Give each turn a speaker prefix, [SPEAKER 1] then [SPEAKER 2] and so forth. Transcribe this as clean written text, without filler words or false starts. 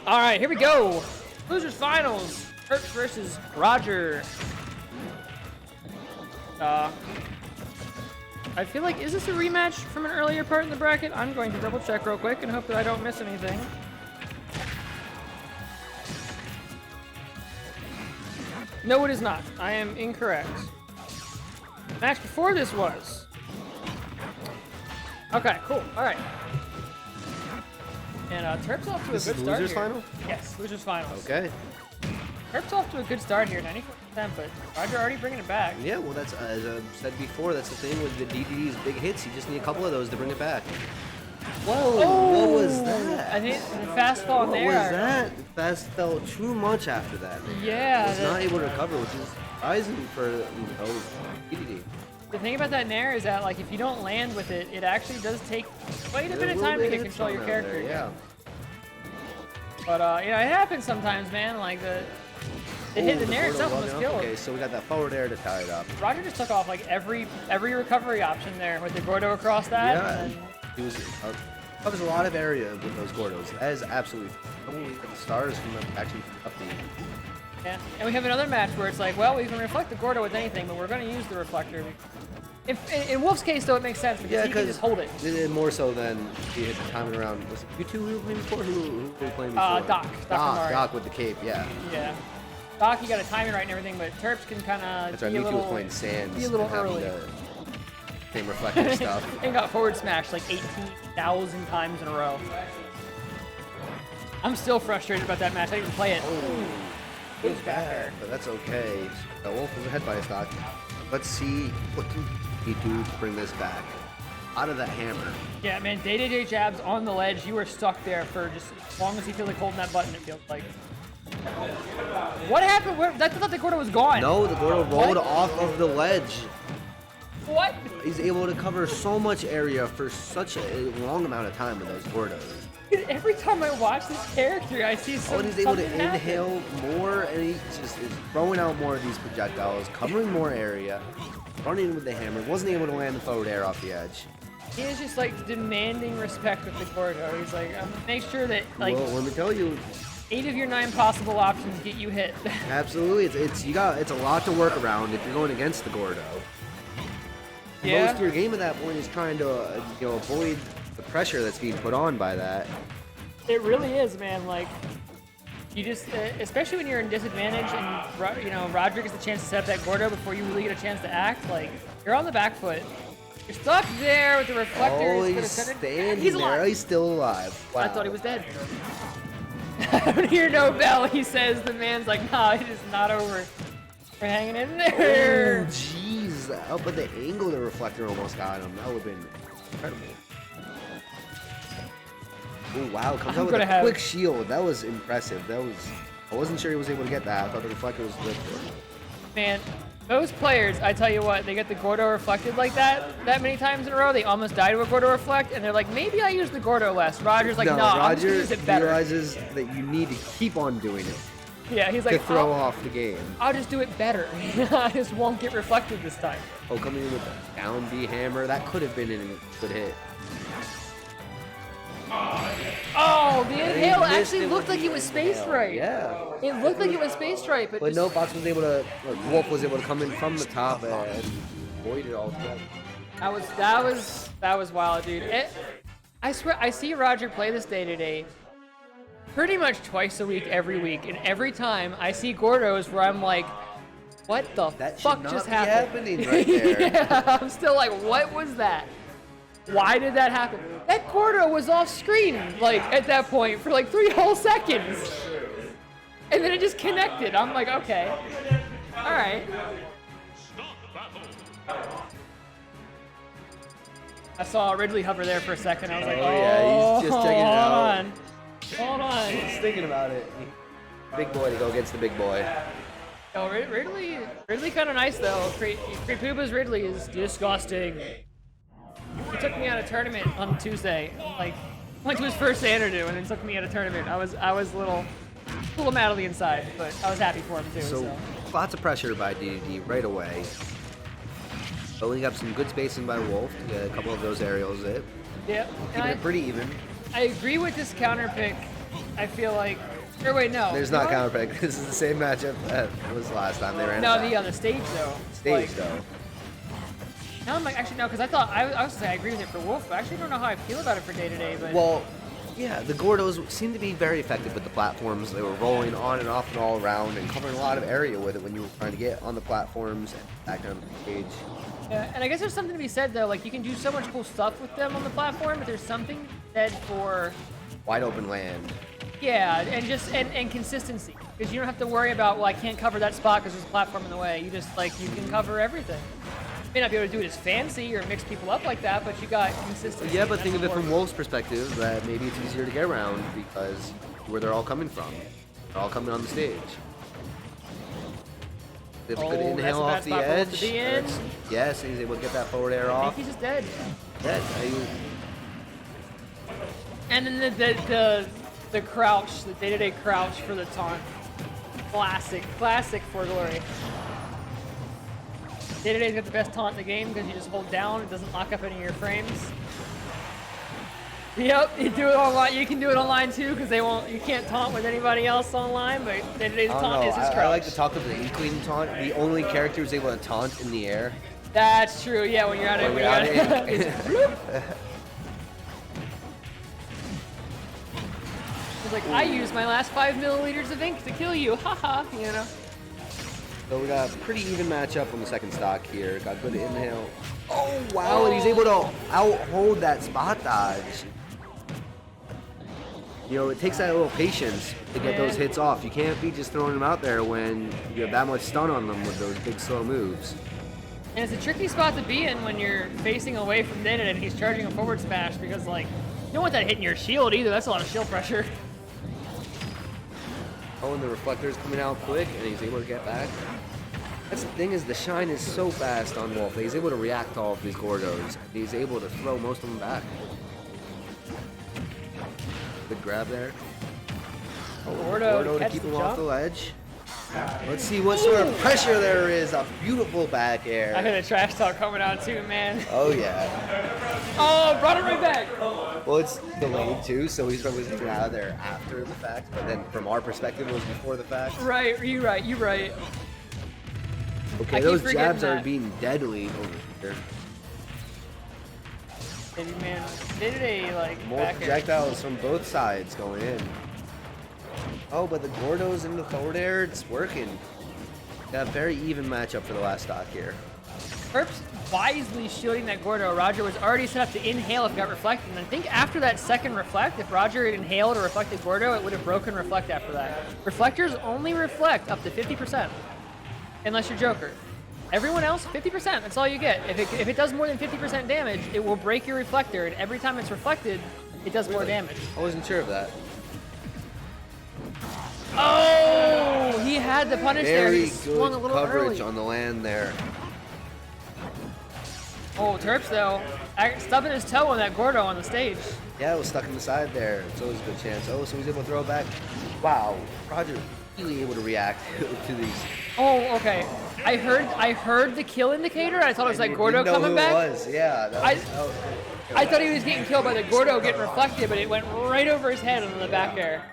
[SPEAKER 1] All right, here we go. Losers finals. Terp versus RogR. I feel like, is this a rematch from an earlier part in the bracket? I'm going to double check real quick and hope that I don't miss anything. No, it is not. I am incorrect. Match before this was. Okay, cool. All right. And Terp's off to a good start
[SPEAKER 2] losers
[SPEAKER 1] here.
[SPEAKER 2] final?
[SPEAKER 1] Yes, losers finals.
[SPEAKER 2] Okay.
[SPEAKER 1] Terp's off to a good start here, 94%, but RogR already bringing it back.
[SPEAKER 2] Yeah, well, that's as I said before. That's the thing with the Dedede's big hits. You just need a couple of those to bring it back. Whoa!
[SPEAKER 1] Oh,
[SPEAKER 2] what was that?
[SPEAKER 1] I think the fast fall there.
[SPEAKER 2] What was that? Fast fell too much after that.
[SPEAKER 1] Yeah.
[SPEAKER 2] Was not able to recover, which is surprising for Dedede.
[SPEAKER 1] The thing about that nair is that, like, if you don't land with it, it actually does take quite a bit of time to get control of your character.
[SPEAKER 2] Yeah.
[SPEAKER 1] But you know, it happens sometimes, man. Like the hit the nair itself was killed.
[SPEAKER 2] Okay, so we got that forward air to tie it up.
[SPEAKER 1] RogR just took off like every recovery option there with the Gordo across that.
[SPEAKER 2] Yeah,
[SPEAKER 1] and then...
[SPEAKER 2] he was covers a lot of area with those Gordos. That is absolutely the stars from the actually up the.
[SPEAKER 1] Yeah, and we have another match where it's like, well, we can reflect the Gordo with anything, but we're going to use the reflector. In Wolf's case, though, it makes sense because he can just hold it.
[SPEAKER 2] More so than he hit the timing around. Was it you two we were playing before? Who were we playing before?
[SPEAKER 1] Doc
[SPEAKER 2] with the cape, yeah.
[SPEAKER 1] Yeah. Doc, you got to time it right and everything, but Terps can kind of.
[SPEAKER 2] That's right. Mewtwo was playing Sands.
[SPEAKER 1] Be a little early.
[SPEAKER 2] Same reflector stuff.
[SPEAKER 1] And got forward smashed like 18,000 times in a row. I'm still frustrated about that match. I didn't even play it.
[SPEAKER 2] Oh. It was bad, but that's okay. The Wolf was ahead by a stock. Let's see what can he do to bring this back out of that hammer.
[SPEAKER 1] Yeah, man, Dedede jabs on the ledge. You were stuck there for just as long as he feels like holding that button, it feels like. What happened? I thought the Gordo was gone.
[SPEAKER 2] No, the Gordo rolled off of the ledge.
[SPEAKER 1] What?
[SPEAKER 2] He's able to cover so much area for such a long amount of time with those Gordos.
[SPEAKER 1] Every time I watch this character, I see something.
[SPEAKER 2] He's able to inhale more, and he just is throwing out more of these projectiles, covering more area, running with the hammer. Wasn't able to land the forward air off the edge.
[SPEAKER 1] He is just like demanding respect with the Gordo. He's like, I'm gonna make sure that like.
[SPEAKER 2] Well, let me tell you.
[SPEAKER 1] 8 of your 9 possible options get you hit.
[SPEAKER 2] Absolutely, it's a lot to work around if you're going against the Gordo.
[SPEAKER 1] Yeah.
[SPEAKER 2] Most of your game at that point is trying to avoid the pressure that's being put on by that.
[SPEAKER 1] It really is, man. Like, you just, especially when you're in disadvantage and, you know, RogR gets the chance to set up that Gordo before you really get a chance to act, like, you're on the back foot. You're stuck there with the reflector.
[SPEAKER 2] Oh, he's standing there. He's still alive. Wow.
[SPEAKER 1] I thought he was dead. I don't hear no bell, he says. The man's like, nah, it is not over. We're hanging in there.
[SPEAKER 2] Oh, jeez. Oh, but the angle the reflector almost got him. That would have been incredible. Oh, wow. Comes out with a quick shield. That was impressive. I wasn't sure he was able to get that. I thought the reflector was good for him.
[SPEAKER 1] Man, those players, I tell you what, they get the Gordo reflected like that many times in a row, they almost die to a Gordo reflect, and they're like, maybe I use the Gordo less. RogR's like, no, I'm just gonna use it better.
[SPEAKER 2] Realizes that you need to keep on doing it.
[SPEAKER 1] Yeah, he's like,
[SPEAKER 2] to throw off the game.
[SPEAKER 1] I'll just do it better. I just won't get reflected this time.
[SPEAKER 2] Oh, coming in with a down B hammer, that could have been a good hit.
[SPEAKER 1] Oh, the inhale actually looked like it was spaced right.
[SPEAKER 2] Yeah.
[SPEAKER 1] It looked like it was spaced right, but
[SPEAKER 2] no, Fox was able to, Wolf was able to come in from the top and avoid it altogether.
[SPEAKER 1] That was wild, dude. I swear, I see RogR play this Dedede pretty much twice a week, every week, and every time I see Gordos where I'm like, what the fuck just happened?
[SPEAKER 2] Happening right there.
[SPEAKER 1] Yeah, I'm still like, what was that? Why did that happen? That Gordo was off screen, like, at that point for like 3 whole seconds. And then it just connected. I'm like, okay. All right. I saw Ridley hover there for a second. I was like, oh,
[SPEAKER 2] yeah, he's just checking it out.
[SPEAKER 1] Hold on.
[SPEAKER 2] He's thinking about it. Big boy to go against the big boy.
[SPEAKER 1] Oh, Ridley kind of nice, though. Creepuba's Ridley is disgusting. He took me out of tournament on Tuesday. Like, went to his first Xanadu and then took me out of tournament. I was a little mad on the inside, but I was happy for him too.
[SPEAKER 2] So lots of pressure by Dedede right away. Building up some good spacing by Wolf to get a couple of those aerials in.
[SPEAKER 1] Yeah,
[SPEAKER 2] Keeping it pretty even.
[SPEAKER 1] I agree with this counter pick. I feel like, or wait, no.
[SPEAKER 2] There's not counter pick. This is the same matchup that was last time they ran.
[SPEAKER 1] No, the other stage though.
[SPEAKER 2] Stage though.
[SPEAKER 1] Now I'm like, actually no, because I thought I was gonna say I agree with it for Wolf, but I actually don't know how I feel about it for Dedede. But
[SPEAKER 2] well, yeah, the Gordos seem to be very effective with the platforms. They were rolling on and off and all around and covering a lot of area with it when you were trying to get on the platforms and back down to the stage.
[SPEAKER 1] Yeah, and I guess there's something to be said though. Like you can do so much cool stuff with them on the platform, but there's something said for
[SPEAKER 2] wide open land.
[SPEAKER 1] Yeah, and just and consistency, because you don't have to worry about, well, I can't cover that spot because there's a platform in the way. You just like you can cover everything. You may not be able to do it as fancy or mix people up like that, but you got consistency.
[SPEAKER 2] Yeah, but think of it from Wolf's perspective that maybe it's easier to get around because where they're all coming from. They're all coming on the stage. If he could inhale off the edge, yes, he's able to get that forward air off.
[SPEAKER 1] I think he's just dead.
[SPEAKER 2] Dead.
[SPEAKER 1] And then the crouch, the Dedede crouch for the taunt. Classic for glory. Dedede's got the best taunt in the game because you just hold down, it doesn't lock up any of your frames. Yep, you do it online. You can do it online too, because you can't taunt with anybody else online. But Dedede's taunt is his crouch.
[SPEAKER 2] I like to talk of the Inkling taunt. The only character who's able to taunt in the air.
[SPEAKER 1] That's true. Yeah, when you're out of It's like I use my last 5 milliliters of ink to kill you. Haha, you know.
[SPEAKER 2] So we got a pretty even matchup on the second stock here. Got good inhale. Oh wow, and he's able to out-hold that spot dodge. You know, it takes that little patience to get those hits off. You can't be just throwing them out there when you have that much stun on them with those big slow moves.
[SPEAKER 1] And it's a tricky spot to be in when you're facing away from Dedede and he's charging a forward smash, because like you don't want that hitting your shield either. That's a lot of shield pressure.
[SPEAKER 2] Oh, and the reflector's coming out quick and he's able to get back. That's the thing, is the shine is so fast on Wolf. He's able to react to all of these Gordos. He's able to throw most of them back. Good grab there. Oh, Gordo to keep him off the ledge. Let's see what sort of pressure there is. A beautiful back air.
[SPEAKER 1] I heard the trash talk coming out too, man.
[SPEAKER 2] Oh yeah.
[SPEAKER 1] Oh, brought it right back.
[SPEAKER 2] Well, it's delayed too, so he's probably taking it out of there after the fact. But then from our perspective, it was before the fact.
[SPEAKER 1] Right, you're right.
[SPEAKER 2] Okay, those jabs are being deadly over here.
[SPEAKER 1] And man, Dedede like
[SPEAKER 2] more
[SPEAKER 1] back
[SPEAKER 2] projectiles from both sides going in. Oh, but the Gordos in the forward air, it's working. Got a very even matchup for the last stock here.
[SPEAKER 1] Terp's wisely shielding that Gordo. RogR was already set up to inhale if it got reflected. And I think after that second reflect, if RogR had inhaled or reflected Gordo, it would have broken reflect after that. Reflectors only reflect up to 50%. Unless you're Joker. Everyone else, 50%, that's all you get. If it does more than 50% damage, it will break your reflector, and every time it's reflected, it does more damage.
[SPEAKER 2] I wasn't sure of that.
[SPEAKER 1] Oh, he had the punish there. He swung a little early.
[SPEAKER 2] Very good coverage on the land there.
[SPEAKER 1] Oh, Terps though, stubbing his toe on that Gordo on the stage.
[SPEAKER 2] Yeah, it was stuck in the side there. It's always a good chance. Oh, so he's able to throw it back. Wow, RogR really able to react to these.
[SPEAKER 1] Oh, okay. I heard the kill indicator. I thought it was like Gordo coming back.
[SPEAKER 2] It was, yeah.
[SPEAKER 1] I thought he was getting killed by the Gordo getting reflected, but it went right over his head on the back air.